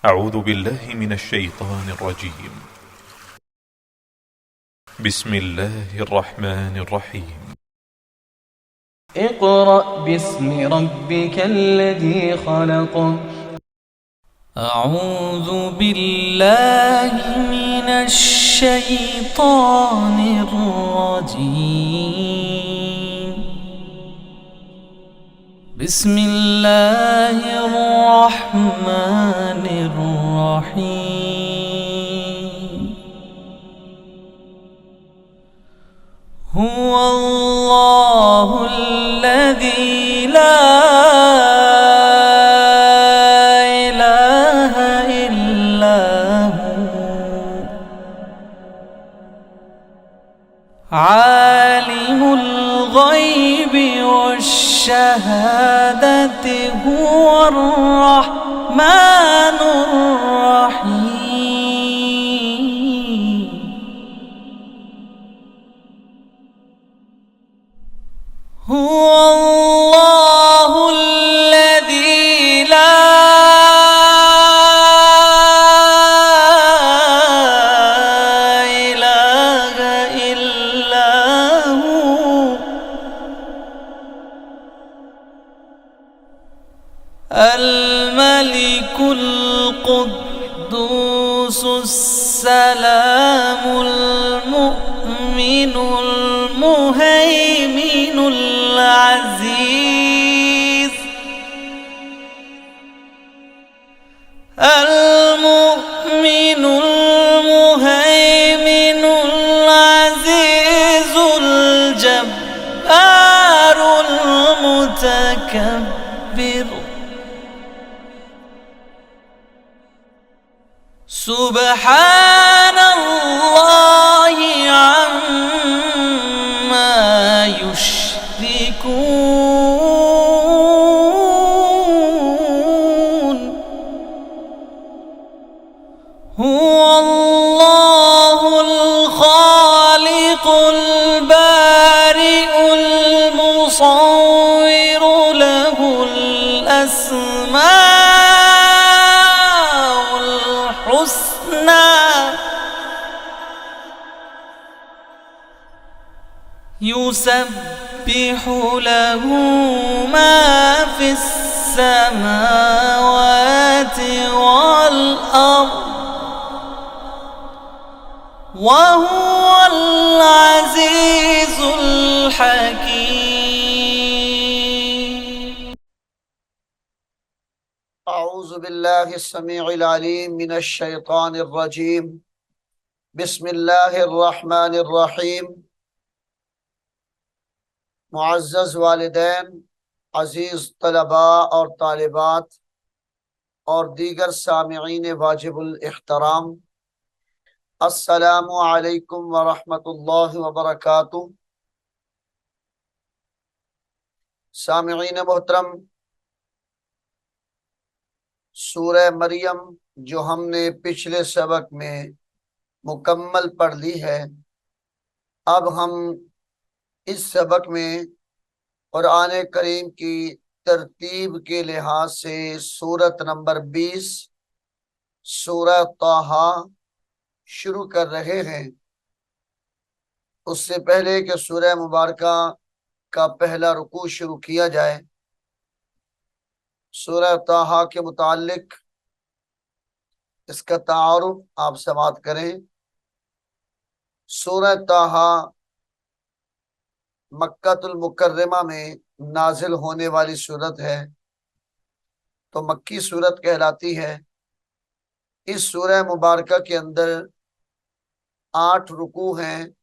أعوذ بالله من الشيطان الرجيم. بسم الله الرحمن الرحيم. اقرأ باسم ربك الذي خلق. أعوذ بالله من الشيطان الرجيم. بسم الله الرحمن الرحيم. هو الله الذي لا إله إلا هو عالم الغيب والشهادة هو الرحمن الرحيم. هو الله الذي لا إله إلا هو الملك القدوس السلام المؤمن المهيمن العزيز المؤمن المهيمن العزيز الجبار المتكبر. سبحان الله عما يشركون. هو الله الخالق البارئ المصور له الأسماء الحسنى يسبح له ما في السماوات والأرض وهو العزيز الحكيم. أعوذ بالله السميع العليم من الشيطان الرجيم. بسم الله الرحمن الرحيم. मुअज़्ज़ज़ वालिदैन, अजीज़ तलबा और तालिबात और दीगर सामिईन वाजिबुल इहतराम, अस्सलामु अलैकुम व रहमतुल्लाहि व बरकातुहू। सामिईन मोहतरम, सूरह मरियम जो हमने पिछले सबक में मुकम्मल पढ़ ली है, अब हम इस सबक में कुरान करीम की तरतीब के लिहाज से सूरत नंबर 20 सूरह ताहा शुरू कर रहे हैं। उससे पहले कि सूरह मुबारका का पहला रुकू शुरू किया जाए, सूरह ताहा के मुतालिक इसका तारुफ आप समाअत करें। सूरह ताहा मक्कातुल मुकर्रमा में नाजिल होने वाली सूरत है, तो मक्की सूरत कहलाती है। इस सूरह मुबारका के अंदर 8 रुकू हैं,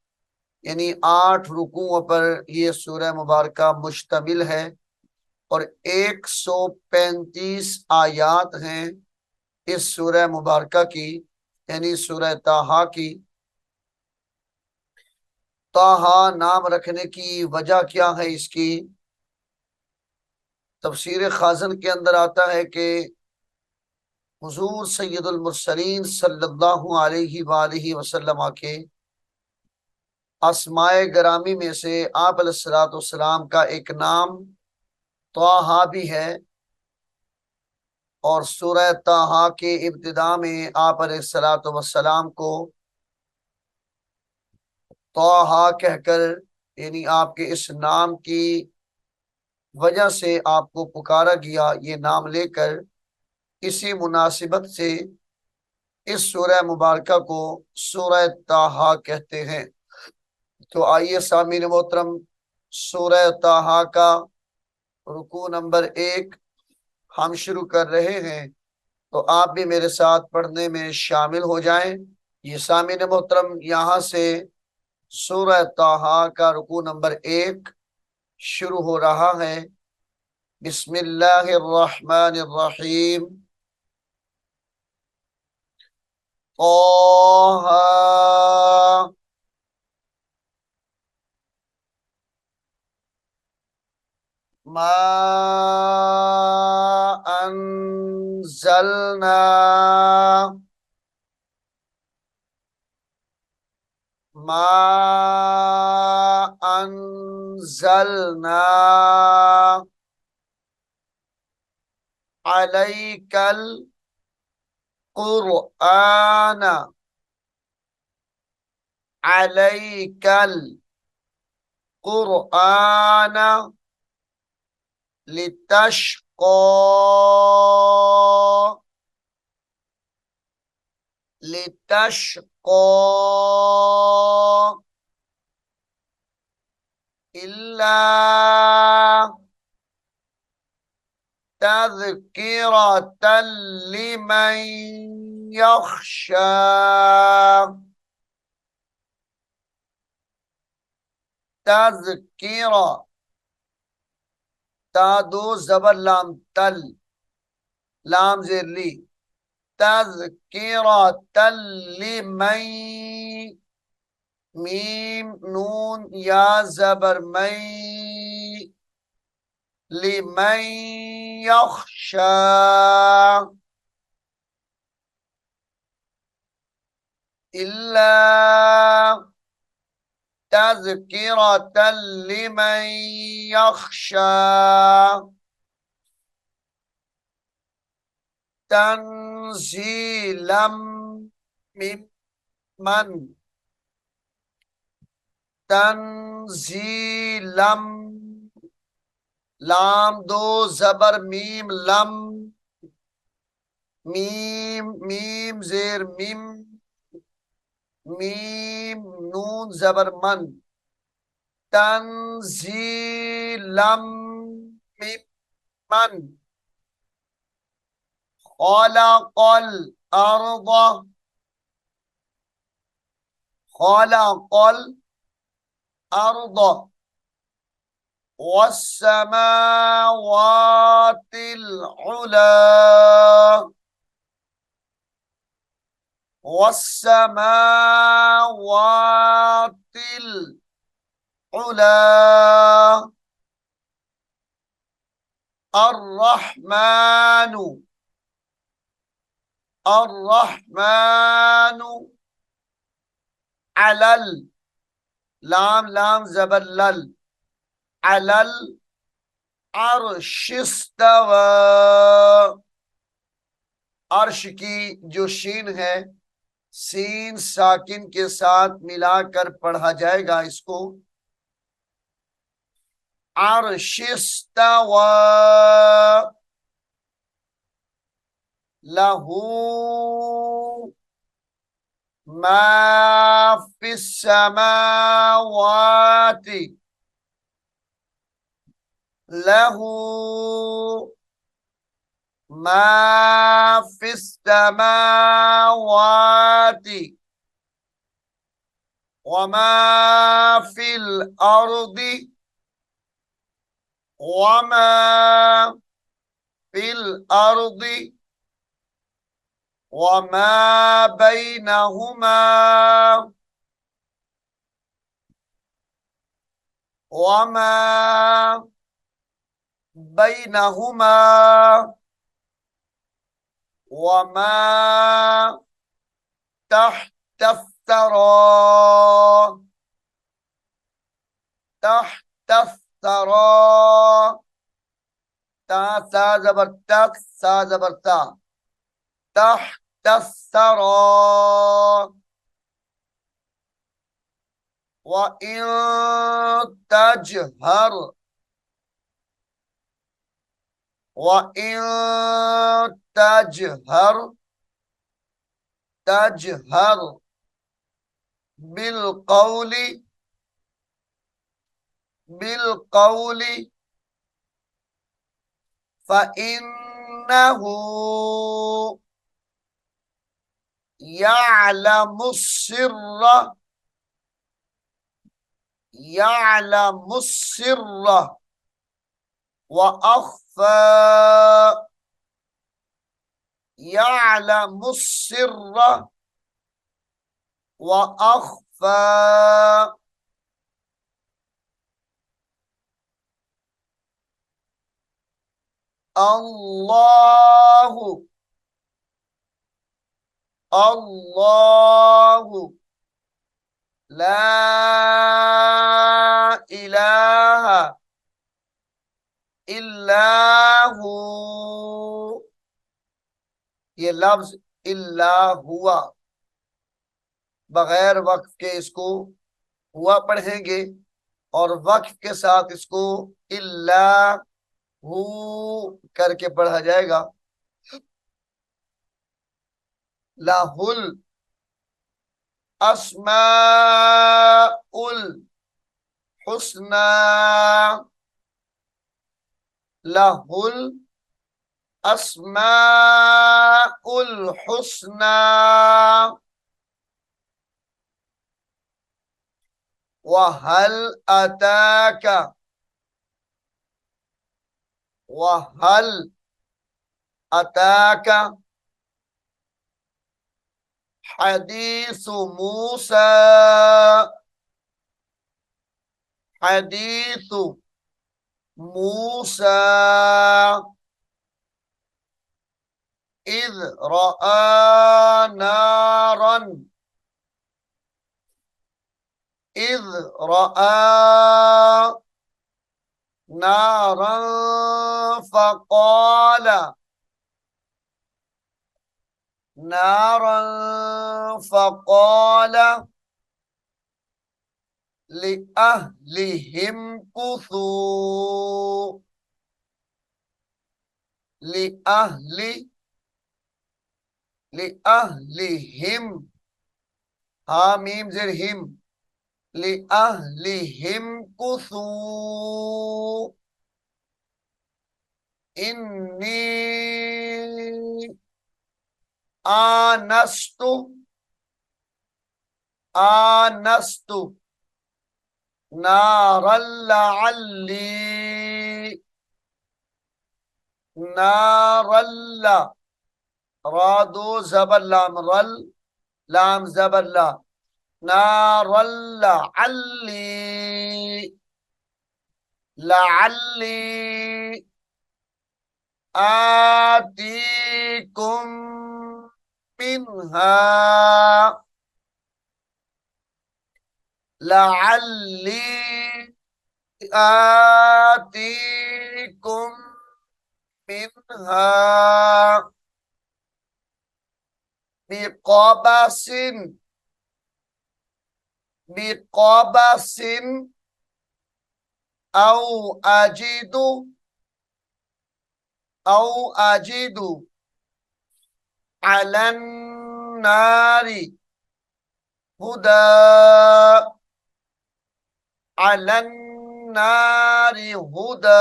यानी 8 रुकुओं पर यह सूरह मुबारका मुश्तमिल है और 135 आयात हैं इस सूरह मुबारका की, यानी सूरह ताहा की। ताहा नाम रखने की वजह क्या है इसकी? तफसीर खाज़न के अंदर आता है कि हुजूर सैयदुल मुरसलीन सल्लल्लाहु अलैहि वालैहि वसल्लम के अस्माए गरामी में से आप अलैहिस्सलाम का एक नाम ताहा भी है। और सूरह ताहा के इब्तिदा में आप अलैहिस्सलातु वस्सलाम को ताहा कहकर, यानी आपके इस नाम की वजह से आपको पुकारा गया, ये नाम लेकर, इसी मुनासिबत से इस सूरह मुबारका को सूरह ताहा कहते हैं। तो आइए सामीन मोहतरम, सूरह ताहा का रुकू नंबर 1 हम शुरू कर रहे हैं, तो आप भी मेरे साथ पढ़ने में शामिल हो जाएं। ये सामीन मोहतरम, यहाँ से सूरह ताहा का रुकू नंबर 1 शुरू हो रहा है। बिस्मिल्लाहिर्रहमानिर्रहीम। ताहा मा अंजलना मा अंजलना अलैकल कुरआन अलैकल कुरआन लितशक़ा लितशक़ा इल्ला तज़किरतल लिमन यख्शा। तज़किरा, ता दो जबर लाम तल, लाम जेर ली। तज़किरतल लिमन, मीम नून या जबर मई, लिमन यख्शा। इल्ला तज़किरतल लिमन यख्शा। तंजीलम मिम्मन, तंजीलम, लाम दो जबर मीम लम, मीम मीम जेर मिम, मीम नून जबर मन। तंजीलम मिम्मन खलक़ल अर्द, खलक़ल अर्द वस्समावातिल उला, वस्समावातिल उला। अर्रहमानु, अर्रहमानु अलल, लाम लाम जबर लल, अलल अर्शिस्तवा। अर्श की जो शीन है, सीन साकिन के साथ मिलाकर पढ़ा जाएगा इसको। अर्शिस्तवा लहू मा फिस समावाति, लहू मा फिस समावाति वमा फिल अर्दि वमा फिल अर्दि वमा बैनहुमा वमा बैनहुमा वमा तहत अत्तरा, तहत अत्तरा, ता यहाँ ता जबर तक, सा जबर ता, तहत सरा, व इन तजहर, व इन तजहर, तजहर बिल कौली, बिल कौली, फ़इन्नहु यअलमुस्सिर्र, यअलमुस्सिर्र व अख़फ़ा, यअलमुस्सिर्र व अख़फ़ा। अल्लाहु, अल्लाहु ला इलाहा इल्लाहु, ये लफ्ज इल्ला हुआ, बगैर वक्फ के इसको हुआ पढ़ेंगे और वक्फ के साथ इसको इल्ला हु करके पढ़ा जाएगा। लाहुल अस्माउल हुस्ना, लहुल अस्माउल हुस्ना, वहल अताका, वहल अताका हदीसु मूसा, हदीसु मूसा इज़ रआ नारन, इज़ रआ नारन फ़क़ाल, नारन फ़क़ाल लिअहलिहिम कुथू, लिअहली, लिअहलिहिम, हामीम ज़ेर हिम, लिअहलिहिम कुथू इन्नी आनस्तु, आनस्तु नारल लअल्ली, नारल, रा दो जबर लाम रल, लाम जबर ला, नारल लअल्ली, लअल्ली आतीकुम मिन्हा, लअल्ली आतीकुम मिन्हा बिक़बसिन, बिक़बसिन औ अजिदु, औ अजिदु अलन नारी हुदा, अलन नारी हुदा,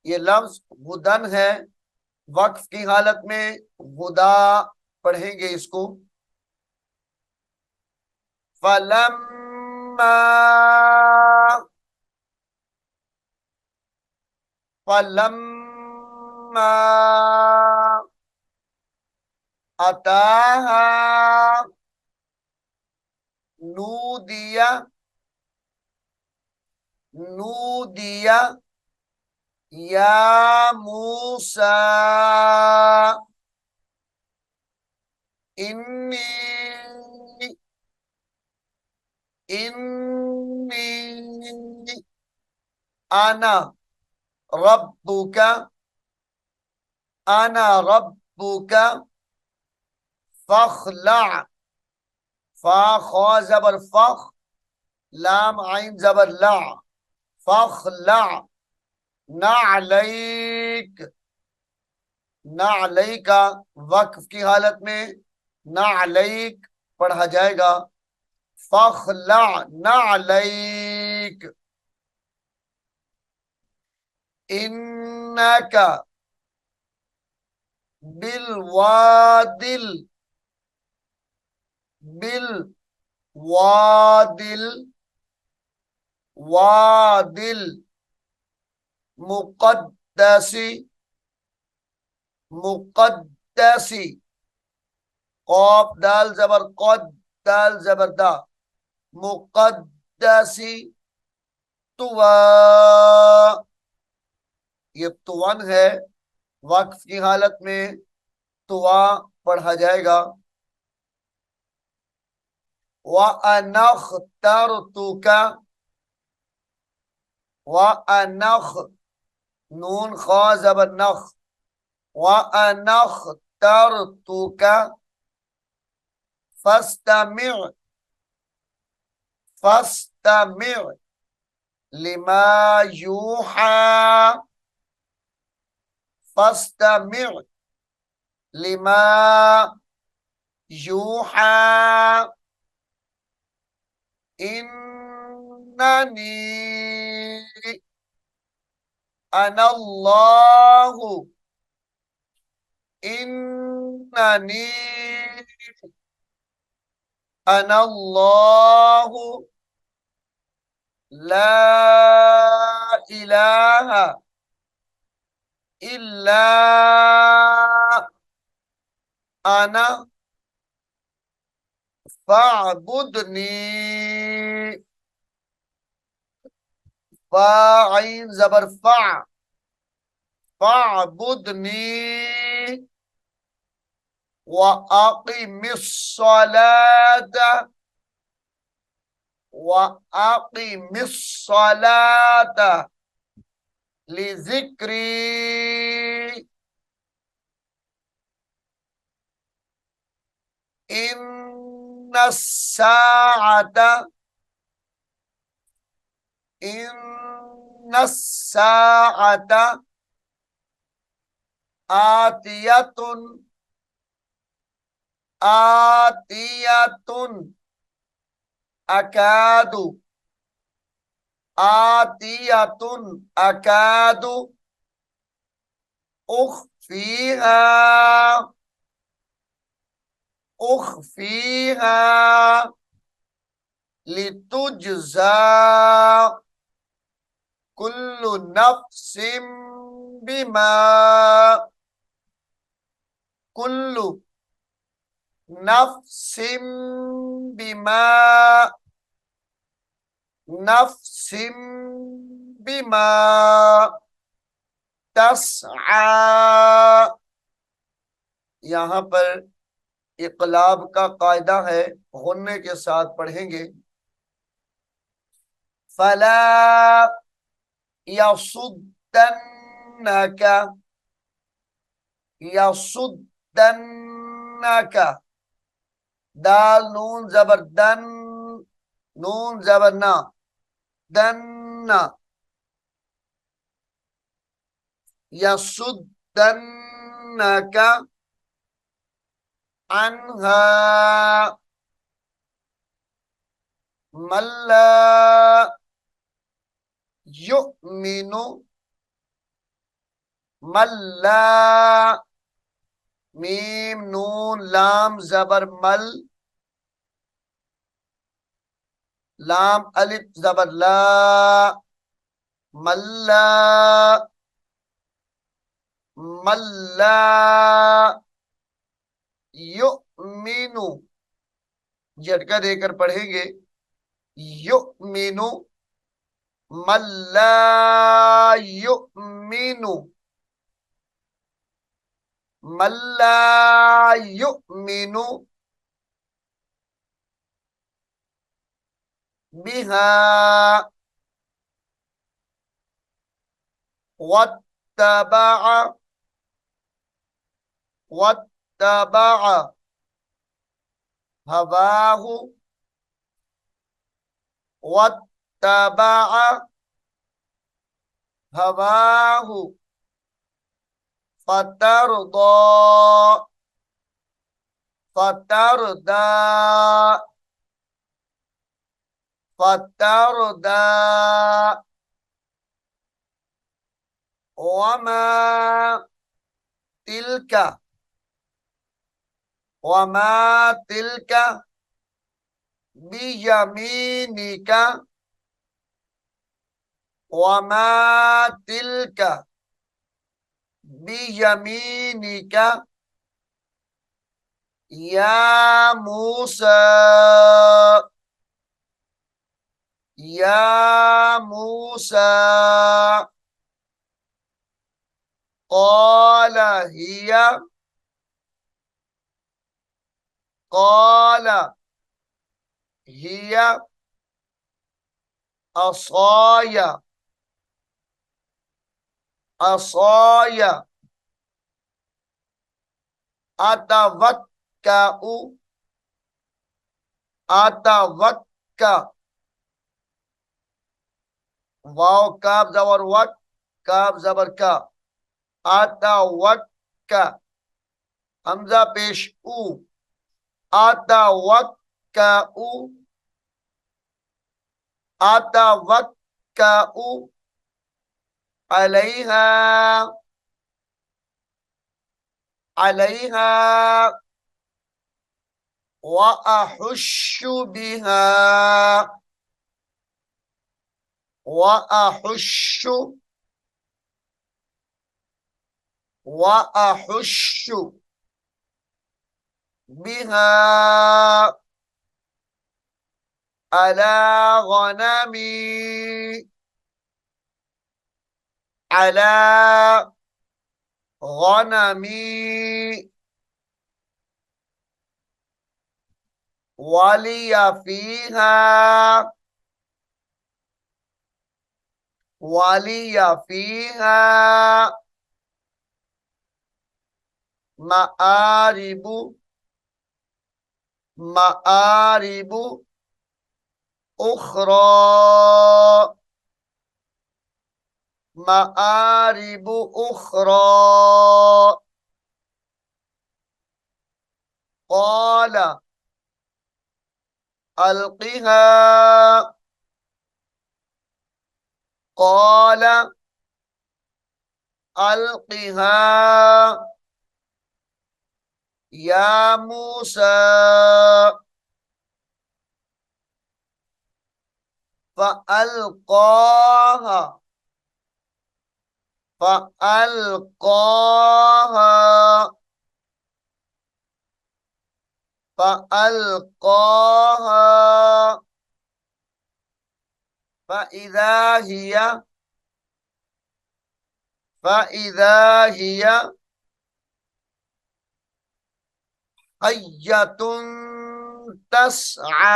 ये लफ्ज हुदन है, वक्फ की हालत में हुदा पढ़ेंगे इसको। फलम्मा, फलम्मा अताहा नूदिया, नूदिया या मूसा इन्नी, इन्नी आना रब्बुका, अना रब्बुका, फखला, फा खा जबर फख, लाम आइन जबर ला, फखला, नालैक, नालैका वक्फ की हालत में नालैक पढ़ा जाएगा, फखला नालैक, इन्नका बिलवादिल, बिल वादिल, वादिल मुक़द्दसी, मुक़द्दसी, कौफ दाल जबर कद, दाल जबर दा, मुक़द्दसी, तुवा, ये तुवन है, वक्फ की हालत में तुवा पढ़ा जाएगा, व अनख्तरतुका, व अनख, नून खा जबर नख, व अनख्तरतुका, फस्तमि, फस्तमि लिमा यूहा, फस्तमि लिमा यूहा, इन्ननी अनल्लाहु, इन्ननी अनल्लाहु, ला इलाहा इल्ला अना फअबुदनी, फा आइन जबर फा, फअबुदनी, व अक़िमिस्सलाता, व अक़िमिस्सलाता लिज़िक्री, इन्नस्साअता, इन्नस्साअता आतियतुन, आतियतुन, अकादु, आतियतुन अकादु, उख्फीहा, उख्फीहा लितुज्जा कुल्लु नफ्सिम बिमा, कुल्लु नफ्सिम बिमा, नफ्सिम बिमा तस्आ, यहां पर इक़लाब का कायदा है, गुन्ने के साथ पढ़ेंगे, फला यसुद्दन्नका, यसुद्दन्नका, दाल नून जबर दन, नून जबर ना, दन्ना, यसुद्दन्नका अन्हा मल्ला युमिनु, मल्ला, मीम नून लाम जबर मल, लाम अलिफ जबर ला, मल्ला, मल्ला युमिनु, झटका देकर पढ़ेंगे, युमिनु, मल्ला युमिनु, मल्ला युमिनु बिहा, वत्तबअ वत्तबअ हवाहु वत्तबअ हवाहु फतरदा फतरदा फतरदा वमा तिलका वमा तिलका बियमीनिका वमा तिलका बियमीनिका या मूसा या मूसा क़ाल हिया क़ाल हिया असाया असाया अतवक्कउ अतवक्का वाव काफ जबर वक काफ जबर का अतवक्का हमजा पेश उ अतवक्कउ अतवक्कउ अलैहा अलैहा व अहुश्शु बिहा व अहुश्शु व अहुश्शु बिहा अला गनमी अला गनमी वलिया फीहा वलिया फीहा मआरिबु मआरिबु उखरा मआरिबु उखरा क़ाल अलक़िहा क़ाल अलक़िहा या मूसा फ़अल्क़ाहा फ़अल्क़ाहा फ़अल्क़ाहा फ़इज़ा हिया फ़इज़ा हिया हय्यतुन तस्आ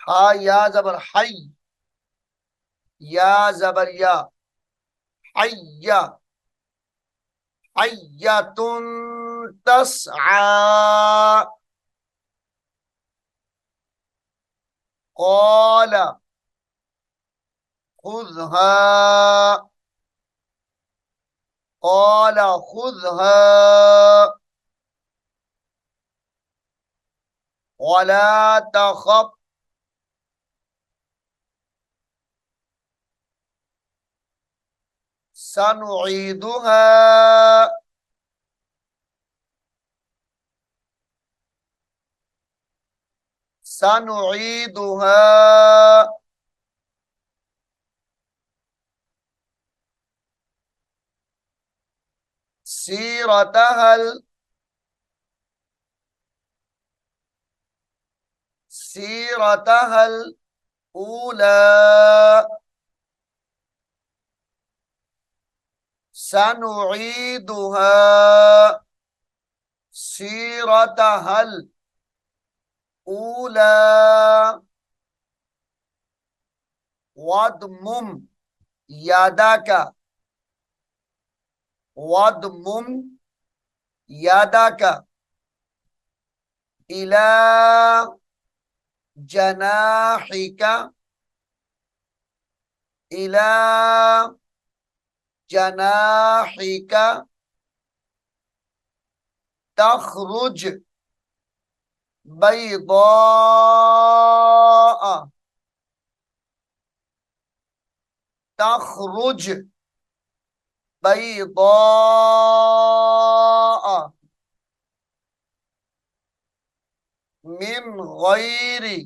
हा या जबर हय या जबर या हय्या हय्यतुन तस्आ क़ाल खुज़हा क़ाल खुज़हा वला तख़फ सनुईदुहा सनुईदुहा सीरतहल सीरतहल ऊला सनुईदुहा सीरतहल ऊला वदमुम यादाका, वदमुम यादाका इला जनाहिका, इला जनाहिका तखरुज बैदा, तखरुज बैदा मिन गैरी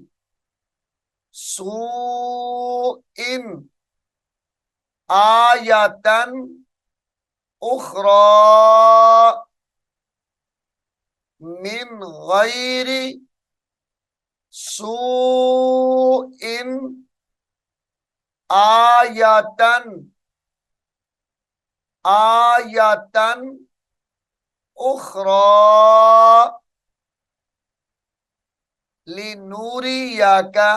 सूइन आयतन उखरा, मिन गैरी सूइन आयतन, आयतन उखरा लिनूरियाका,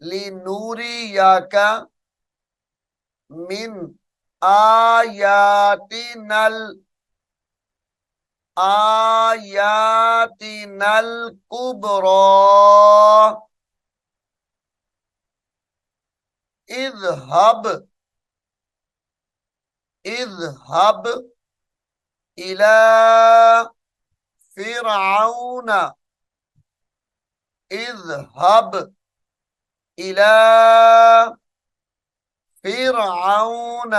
लिनूरियाका मिन आयातिनल, आयातिनल कुबरा, इज़हब, इज़हब इला फिरऔन, इज़हब इला फिरऔन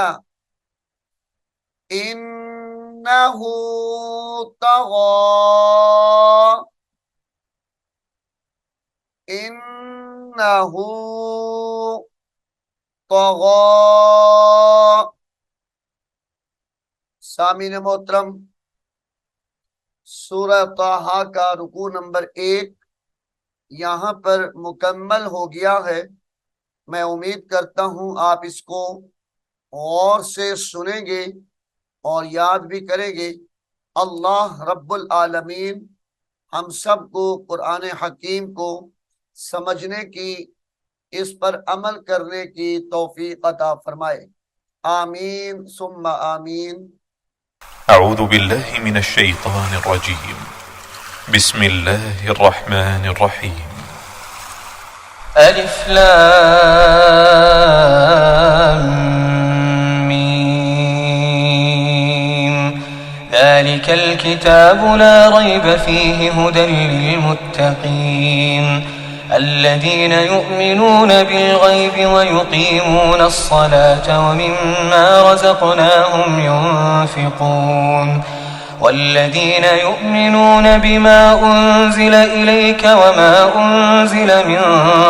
इन्नहु तग़ा, इन्नहु तग़ा। सामीन मोहतरम, सूरह ताहा का रुकू नंबर 1 यहाँ पर मुकम्मल हो गया है। मैं उम्मीद करता हूँ आप इसको गौर से सुनेंगे और याद भी करेंगे। अल्लाह रब्बुल आलमीन हम सब को कुरान हकीम को समझने की, इस पर अमल करने की तौफीक अता फरमाए। आमीन सुम्मा आमीन। अऊज़ु बिल्लाहि मिनश शैतानिर रजीम। बिस्मिल्लाहिर रहमानिर रहीम। अलिफ लाम मीम। ज़ालिकल किताबु ला रैब फ़ीहि हुदल लिलमुत्तक़ीन الذين يؤمنون بالغيب ويقيمون الصلاة ومما رزقناهم ينفقون والذين يؤمنون بما أنزل إليك وما أنزل من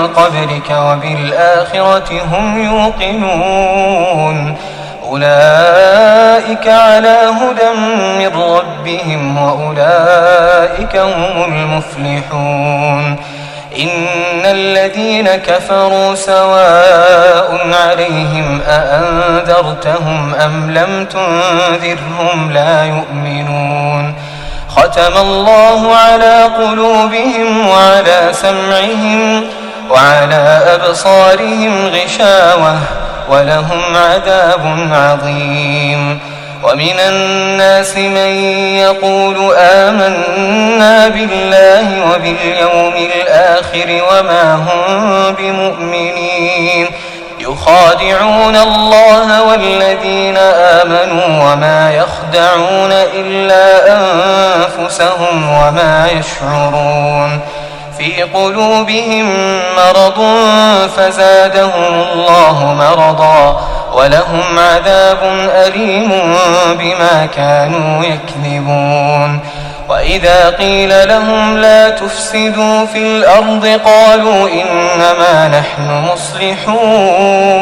قبلك وبالآخرة هم يوقنون أولئك على هدى من ربهم وأولئك هم المفلحون إن الذين كفروا سواء عليهم أأنذرتهم أم لم تنذرهم لا يؤمنون ختم الله على قلوبهم وعلى سمعهم وعلى أبصارهم غشاوة ولهم عذاب عظيم ومن الناس من يقول آمنا بالله وباليوم الآخر وما هم بمؤمنين يخادعون الله والذين آمنوا وما يخدعون إلا أنفسهم وما يشعرون في قلوبهم مرض فزادهم الله مرضا ولهم عذاب أليم بما كانوا يكذبون وإذا قيل لهم لا تفسدوا في الأرض قالوا إنما نحن مصلحون